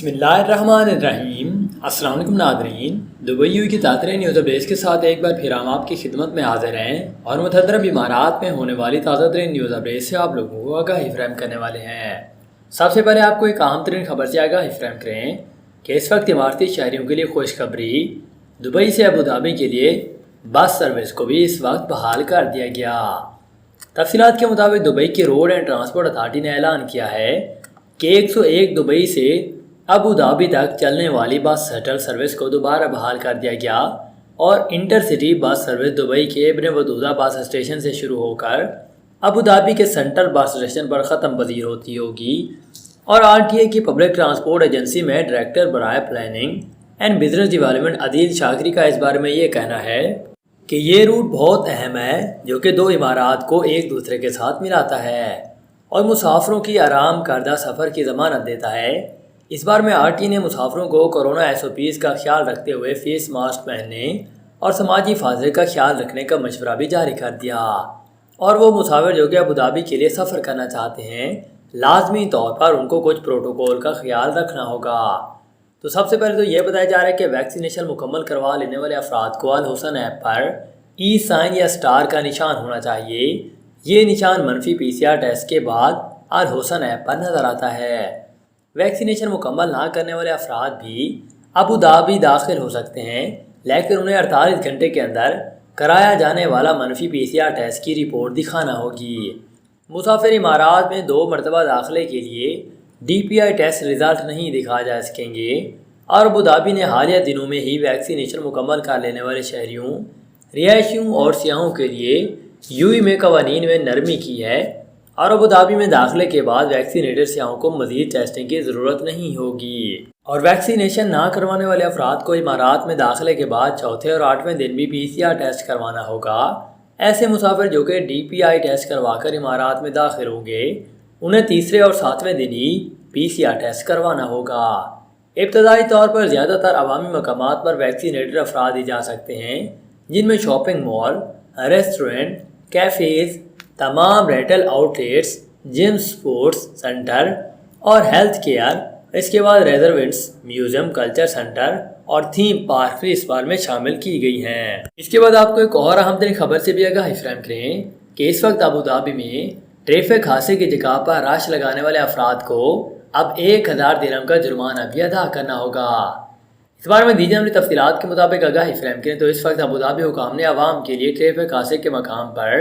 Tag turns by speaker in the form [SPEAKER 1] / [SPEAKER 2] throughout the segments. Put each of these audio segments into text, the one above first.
[SPEAKER 1] بسم اللہ الرحمن الرحیم۔ السلام علیکم ناظرین، دبئی یو کی تازہ نیوز اپڈیٹس کے ساتھ ایک بار پھر ہم آپ کی خدمت میں حاضر ہیں اور متعدد بیمارات میں ہونے والی تازہ ترین نیوز اپڈیٹ سے آپ لوگوں کو آگاہی فراہم کرنے والے ہیں۔ سب سے پہلے آپ کو ایک اہم ترین خبر سے آگاہی فراہم کریں کہ اس وقت اماراتی شہریوں کے لیے خوشخبری، دبئی سے ابوظہبی کے لیے بس سروس کو بھی اس وقت بحال کر دیا گیا۔ تفصیلات کے مطابق دبئی کی روڈ اینڈ ٹرانسپورٹ اتھارٹی نے اعلان کیا ہے کہ 101 دبئی سے ابوظہبی تک چلنے والی بس شٹل سروس کو دوبارہ بحال کر دیا گیا اور intercity bus service Dubai کے ابن بطوطہ بس اسٹیشن سے شروع ہو کر ابوظہبی کے سینٹرل بس اسٹیشن پر ختم پذیر ہوتی ہوگی۔ اور آر ٹی اے کی پبلک ٹرانسپورٹ ایجنسی میں ڈائریکٹر برائے پلاننگ اینڈ بزنس ڈیولپمنٹ عدیل شاکری کا اس بارے میں یہ کہنا ہے کہ یہ روٹ بہت اہم ہے جو کہ دو امارات کو ایک دوسرے کے ساتھ ملاتا ہے اور مسافروں کی آرام کردہ سفر کی ضمانت دیتا ہے۔ اس بار میں آر ٹی نے مسافروں کو کورونا ایس او پیز کا خیال رکھتے ہوئے فیس ماسک پہننے اور سماجی فاصلے کا خیال رکھنے کا مشورہ بھی جاری کر دیا، اور وہ مسافر جو کہ ابوظہبی کے لیے سفر کرنا چاہتے ہیں لازمی طور پر ان کو کچھ پروٹوکول کا خیال رکھنا ہوگا۔ تو سب سے پہلے تو یہ بتایا جا رہا ہے کہ ویکسینیشن مکمل کروا لینے والے افراد کو الحسن ایپ پر ای سائن یا سٹار کا نشان ہونا چاہیے۔ یہ نشان منفی پی سی آر ٹیسٹ کے بعد الحسن ایپ پر نظر آتا ہے۔ ویکسینیشن مکمل نہ کرنے والے افراد بھی ابوظہبی داخل ہو سکتے ہیں، لیکن انہیں 48 گھنٹے کے اندر کرایا جانے والا منفی پی سی آر ٹیسٹ کی رپورٹ دکھانا ہوگی۔ مسافر امارات میں 2 مرتبہ داخلے کے لیے ڈی پی آئی ٹیسٹ رزلٹ نہیں دکھائے جا سکیں گے، اور ابوظہبی نے حالیہ دنوں میں ہی ویکسینیشن مکمل کر لینے والے شہریوں، رہائشیوں اور سیاحوں کے لیے یو اے میں قوانین میں نرمی کی ہے، اور ابوظہبی میں داخلے کے بعد ویکسینیٹڈ سیاحوں کو مزید ٹیسٹنگ کی ضرورت نہیں ہوگی، اور ویکسینیشن نہ کروانے والے افراد کو امارات میں داخلے کے بعد چوتھے اور 8ویں دن بھی پی سی آر ٹیسٹ کروانا ہوگا۔ ایسے مسافر جو کہ ڈی پی آئی ٹیسٹ کروا کر امارات میں داخل ہوں گے انہیں تیسرے اور 7ویں دن ہی پی سی آر ٹیسٹ کروانا ہوگا۔ ابتدائی طور پر زیادہ تر عوامی مقامات پر ویکسینیٹڈ افراد ہی جا سکتے ہیں، جن میں شاپنگ مال، ریسٹورنٹ، کیفیز، تمام retail out let's, gym, sports centre اور ہیلتھ کیئر، اس کے بعد ریزورٹس، میوزیم، کلچر سینٹر اور تھیم پارک بھی اس بار میں شامل کی گئی ہیں۔ اس کے بعد آپ کو ایک اور اہم ترین خبر سے بھی آگاہی فراہم کریں کہ اس وقت ابوظہبی میں ٹریفک حادثے کی جگہ پر رش لگانے والے افراد کو اب 1000 درہم کا جرمانہ بھی ادا کرنا ہوگا۔ اس بارے میں دی جانے والی تفصیلات کے مطابق آگاہی فراہم کریں تو اس وقت ابوظہبی حکام نے عوام کے لیے ٹریفک حادثے کے مقام پر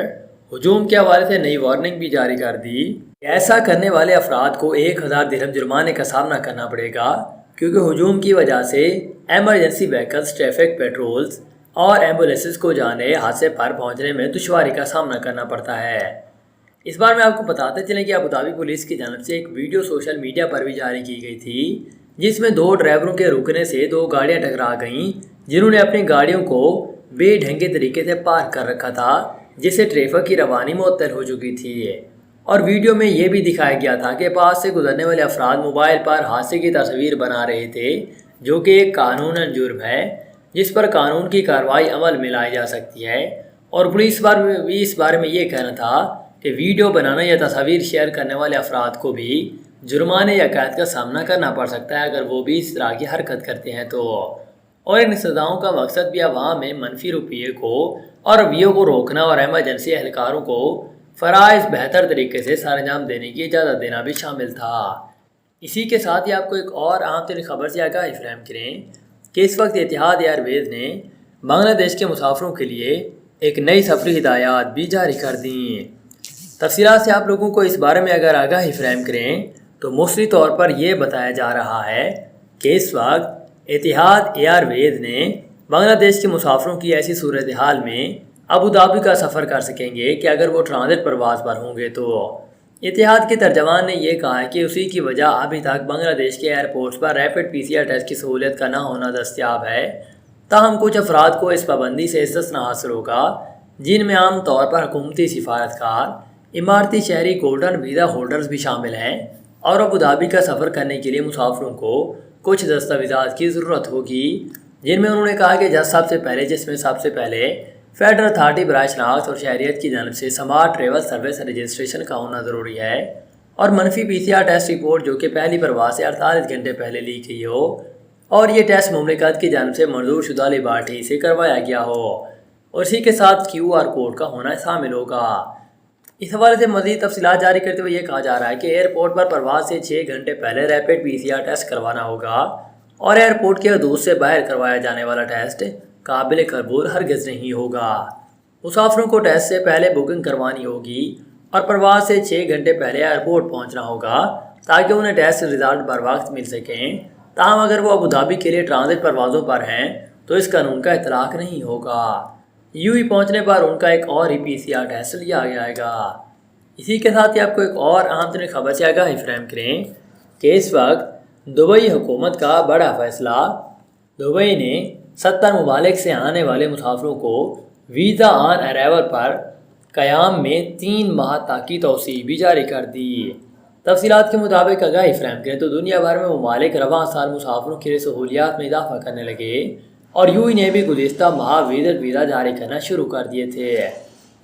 [SPEAKER 1] ہجوم کے حوالے سے نئی وارننگ بھی جاری کر دی کہ ایسا کرنے والے افراد کو 1000 درہم جرمانے کا سامنا کرنا پڑے گا، کیونکہ ہجوم کی وجہ سے ایمرجنسی وہیکلز، ٹریفک پیٹرولز اور ایمبولینسز کو جانے حادثے پر پہنچنے میں دشواری کا سامنا کرنا پڑتا ہے۔ اس بار میں آپ کو بتاتے چلیں کہ ابوظہبی پولیس کی جانب سے ایک ویڈیو سوشل میڈیا پر بھی جاری کی گئی تھی، جس میں 2 ڈرائیوروں کے رکنے سے 2 گاڑیاں ٹکرا گئیں، جنہوں نے اپنی گاڑیوں کو بے ڈھنگے طریقے سے پارک کر رکھا تھا، جس سے ٹریفک کی روانی معطل ہو چکی تھی۔ اور ویڈیو میں یہ بھی دکھایا گیا تھا کہ پاس سے گزرنے والے افراد موبائل پر حادثے کی تصویر بنا رہے تھے، جو کہ ایک قانوناً جرم ہے جس پر قانون کی کارروائی عمل میں لائی جا سکتی ہے۔ اور پولیس بھی اس بارے میں یہ کہنا تھا کہ ویڈیو بنانا یا تصاویر شیئر کرنے والے افراد کو بھی جرمانے یا قید کا سامنا کرنا پڑ سکتا ہے اگر وہ بھی اس طرح کی حرکت کرتے ہیں تو۔ اور ان سزاؤں کا مقصد بھی عوام میں منفی رویے کو اور رویوں کو روکنا اور ایمرجنسی اہلکاروں کو فرائض بہتر طریقے سے سر انجام دینے کی اجازت دینا بھی شامل تھا۔ اسی کے ساتھ ہی آپ کو ایک اور اہم ترین خبر سے آگاہی فراہم کریں کہ اس وقت اتحاد ایئر ویز نے بنگلہ دیش کے مسافروں کے لیے ایک نئی سفری ہدایات بھی جاری کر دیں۔ تفصیلات سے آپ لوگوں کو اس بارے میں اگر آگاہی فراہم کریں تو مفصلی طور پر یہ بتایا جا رہا ہے کہ اس وقت اتحاد ایئر ویز نے بنگلہ دیش کے مسافروں کی ایسی صورتحال میں ابوظہبی کا سفر کر سکیں گے کہ اگر وہ ٹرانزٹ پرواز پر ہوں گے تو۔ اتحاد کے ترجمان نے یہ کہا ہے کہ اسی کی وجہ ابھی تک بنگلہ دیش کے ایئرپورٹس پر ریپڈ پی سی آر ٹیسٹ کی سہولت کا نہ ہونا دستیاب ہے، تاہم کچھ افراد کو اس پابندی سے استثناء حاصل ہوگا، جن میں عام طور پر حکومتی سفارتکار، اماراتی شہری، گولڈن ویزا ہولڈرز بھی شامل ہیں، اور ابوظہبی کا سفر کرنے کے لیے مسافروں کو کچھ دستاویزات کی ضرورت ہوگی، جن میں انہوں نے کہا کہ جس میں سب سے پہلے فیڈرل اتھارٹی برائے شناخت اور شہریت کی جانب سے سمارٹ ٹریول سروس رجسٹریشن کا ہونا ضروری ہے، اور منفی PCR ٹیسٹ رپورٹ جو کہ پہلی پرواز سے 48 گھنٹے پہلے لی گئی ہو اور یہ ٹیسٹ مملکت کی جانب سے منظور شدہ لیبارٹری سے کروایا گیا ہو اور اسی کے ساتھ QR کوڈ کا ہونا شامل ہوگا۔ اس حوالے سے مزید تفصیلات جاری کرتے ہوئے یہ کہا جا رہا ہے کہ ایئرپورٹ پر پرواز سے 6 گھنٹے پہلے ریپڈ PCR ٹیسٹ کروانا ہوگا اور ایئرپورٹ کے حدود سے باہر کروایا جانے والا ٹیسٹ قابل قبول ہرگز نہیں ہوگا۔ مسافروں کو ٹیسٹ سے پہلے بکنگ کروانی ہوگی اور پرواز سے 6 گھنٹے پہلے ایئرپورٹ پہنچنا ہوگا تاکہ انہیں ٹیسٹ رزلٹ بر وقت مل سکیں۔ تاہم اگر وہ ابوظہبی کے لیے ٹرانزٹ پروازوں پر ہیں تو اس قانون کا اطلاق نہیں ہوگا۔ UAE پہنچنے پر ان کا ایک اور ہی PCR ٹیسٹ لیا جائے گا۔ اسی کے ساتھ ہی آپ کو ایک اور اہم ترین خبر سے آگاہی فراہم کریں کہ اس وقت دبئی حکومت کا بڑا فیصلہ۔ دبئی نے 70 ممالک سے آنے والے مسافروں کو ویزا آن ارائیول پر قیام میں 3 ماہ تک کی توسیع بھی جاری کر دی۔ تفصیلات کے مطابق آگاہی فراہم کریں تو دنیا بھر میں ممالک رواں سال مسافروں کے لیے سہولیات میں اضافہ کرنے لگے اور UAE نے بھی گزشتہ ماہ ویزا جاری کرنا شروع کر دیے تھے۔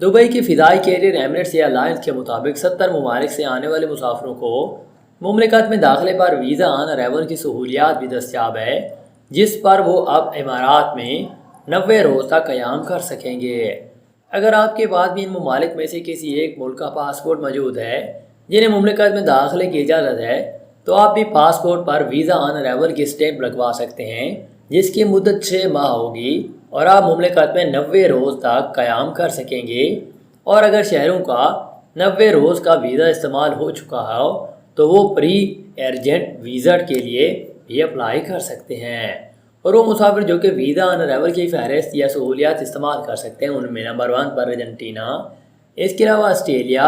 [SPEAKER 1] دبئی کی فضائی کیریئر ایمریٹس ایئرلائنز کے مطابق 70 ممالک سے آنے والے مسافروں کو مملکت میں داخلے پر ویزا آن ارائیول کی سہولیات بھی دستیاب ہے، جس پر وہ اب امارات میں 90 روز تک قیام کر سکیں گے۔ اگر آپ کے پاس بھی ان ممالک میں سے کسی ایک ملک کا پاسپورٹ موجود ہے جنہیں مملکت میں داخلے کی اجازت ہے تو آپ بھی پاسپورٹ پر ویزا آن ارائیول کی اسٹیمپ لگوا سکتے ہیں جس کی مدت 6 ماہ ہوگی اور آپ مملکت میں 90 روز تک قیام کر سکیں گے۔ اور اگر شہریوں کا 90 روز کا ویزا استعمال ہو چکا ہو تو وہ پری ارجنٹ ویزا کے لیے بھی اپلائی کر سکتے ہیں اور وہ مسافر جو کہ ویزا آن ارائیول کی فہرست یا سہولیات استعمال کر سکتے ہیں ان میں نمبر 1 پر ارجنٹینا، اس کے علاوہ آسٹریلیا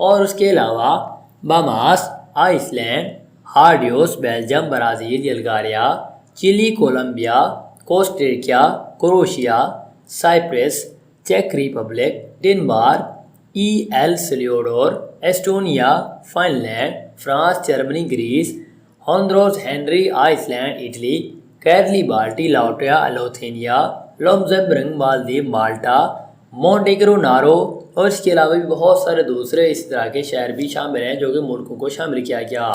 [SPEAKER 1] اور اس کے علاوہ باماس، آئس لینڈ، ہارڈیوس، Belgium, Brazil, Bulgaria, Chile, Colombia, Costa Rica, Croatia, Cyprus, چیک Republic, Denmark, El Salvador, Estonia, Finland, France, Germany, Greece, Honduras, Hungary, Iceland, Italy, کیرلی، بالٹی، لاٹویا، لوتھینیا، لوکزمبرگ، مالدیو، مالٹا، مونٹیگرو، نارو اور اس کے علاوہ بھی بہت سارے دوسرے اس طرح کے شہر بھی شامل ہیں جو کہ ملکوں کو شامل کیا گیا۔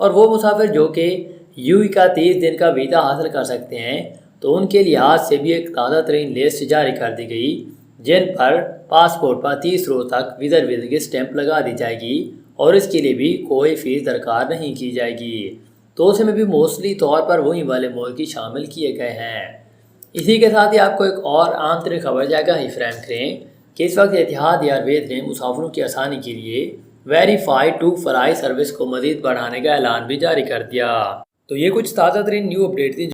[SPEAKER 1] اور وہ مسافر جو کہ UAE کا 30 دن کا ویزا حاصل کر سکتے ہیں تو ان کے لحاظ سے بھی ایک تازہ ترین لسٹ جاری کر دی گئی جن پر پاسپورٹ پر 30 روز تک ویزا کی اسٹیمپ لگا دی جائے گی اور اس کے لیے بھی کوئی فیس درکار نہیں کی جائے گی۔ تو اس میں بھی موصلی طور پر وہی والے ملک شامل کیے گئے ہیں۔ اسی کے ساتھ ہی آپ کو ایک اور عام ترین خبر جگہ ہی فراہم کریں کہ اس وقت اتحاد ایئرویز نے مسافروں کی آسانی کے لیے ویریفائی ٹو فلائی سروس کو مزید بڑھانے کا اعلان بھی جاری کر دیا۔ تو یہ کچھ تازہ ترین نیو اپڈیٹ تھی